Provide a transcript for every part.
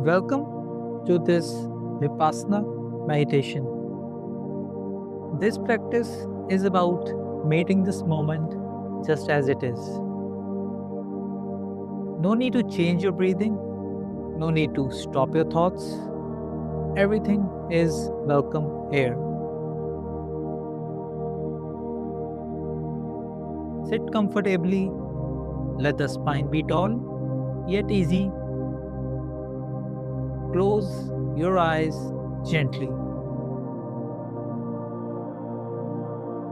Welcome to this Vipassana meditation. This practice is about meeting this moment just as it is. No need to change your breathing, no need to stop your thoughts. Everything is welcome here. Sit comfortably, let the spine be tall, yet easy. Close your eyes gently.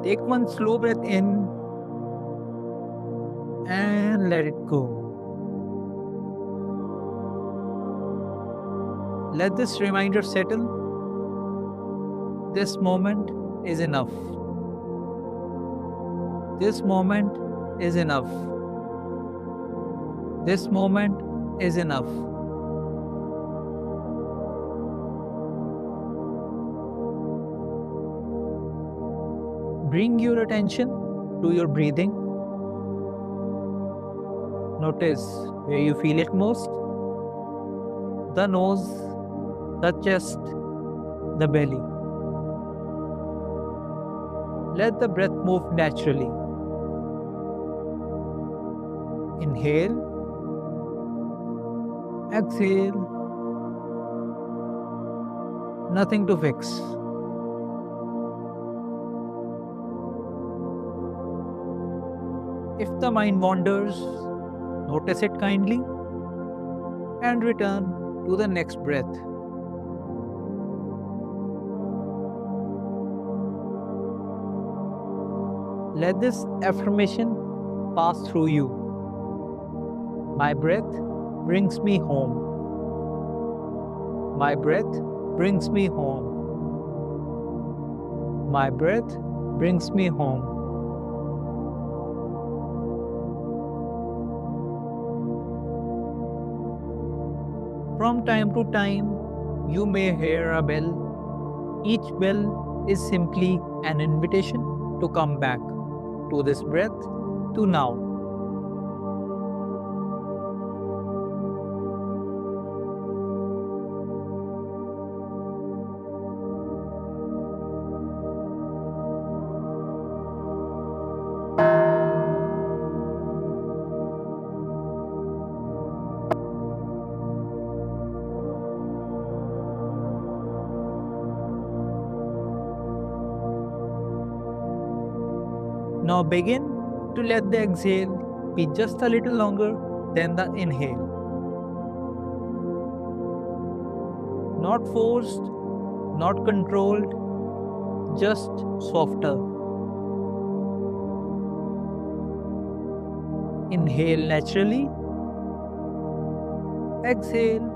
Take one slow breath in and let it go. Let this reminder settle. This moment is enough. This moment is enough. This moment is enough. Bring your attention to your breathing. Notice where you feel it most. The nose, the chest, the belly. Let the breath move naturally. Inhale. Exhale. Nothing to fix. If the mind wanders, notice it kindly and return to the next breath. Let this affirmation pass through you. My breath brings me home. My breath brings me home. My breath brings me home. From time to time, you may hear a bell. Each bell is simply an invitation to come back to this breath, to now. Now begin to let the exhale be just a little longer than the inhale. Not forced, not controlled, just softer. Inhale naturally. Exhale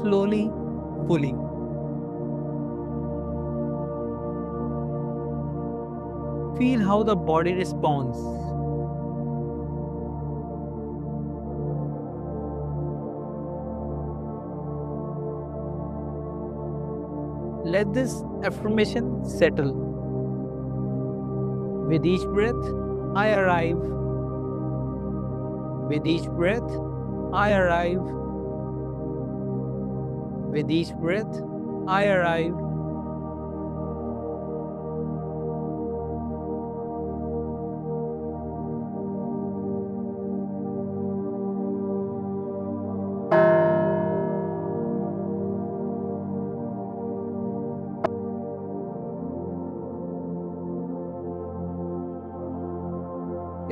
slowly, fully. Feel how the body responds. Let this affirmation settle. With each breath, I arrive. With each breath, I arrive. With each breath, I arrive.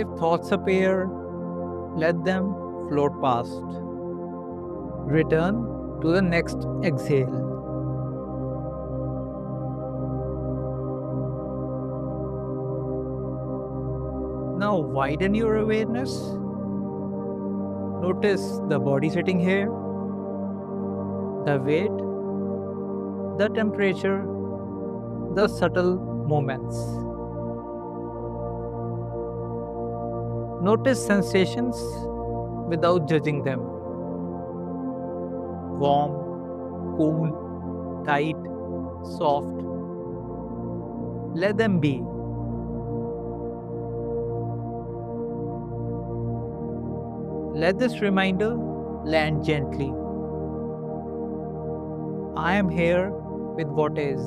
If thoughts appear, let them float past. Return to the next exhale. Now widen your awareness. Notice the body sitting here, the weight, the temperature, the subtle movements. Notice sensations without judging them. Warm, cool, tight, soft. Let them be. Let this reminder land gently. I am here with what is.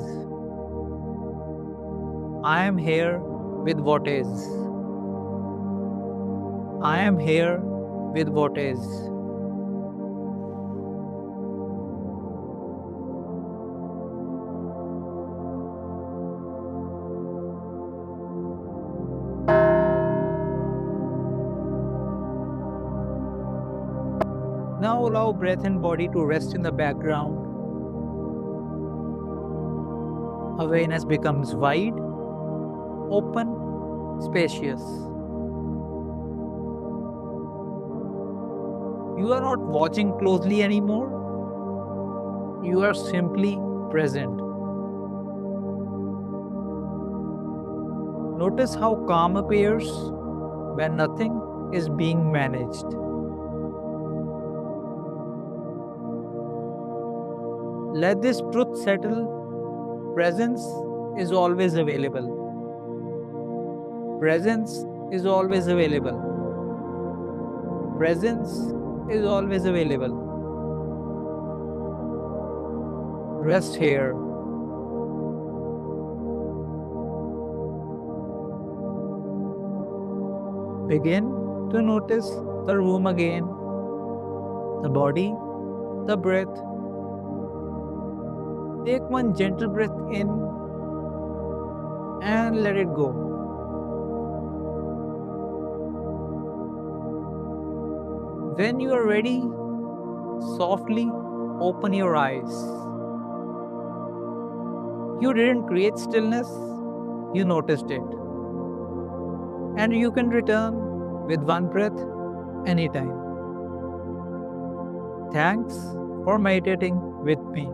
I am here with what is. I am here with what is. Now allow breath and body to rest in the background. Awareness becomes wide, open, spacious. You are not watching closely anymore. You are simply present. Notice how calm appears when nothing is being managed. Let this truth settle. Presence is always available. Presence is always available. Presence is always available. Rest here. Begin to notice the room again, the body, the breath. Take one gentle breath in and let it go. When you are ready, softly open your eyes. You didn't create stillness, you noticed it. And you can return with one breath anytime. Thanks for meditating with me.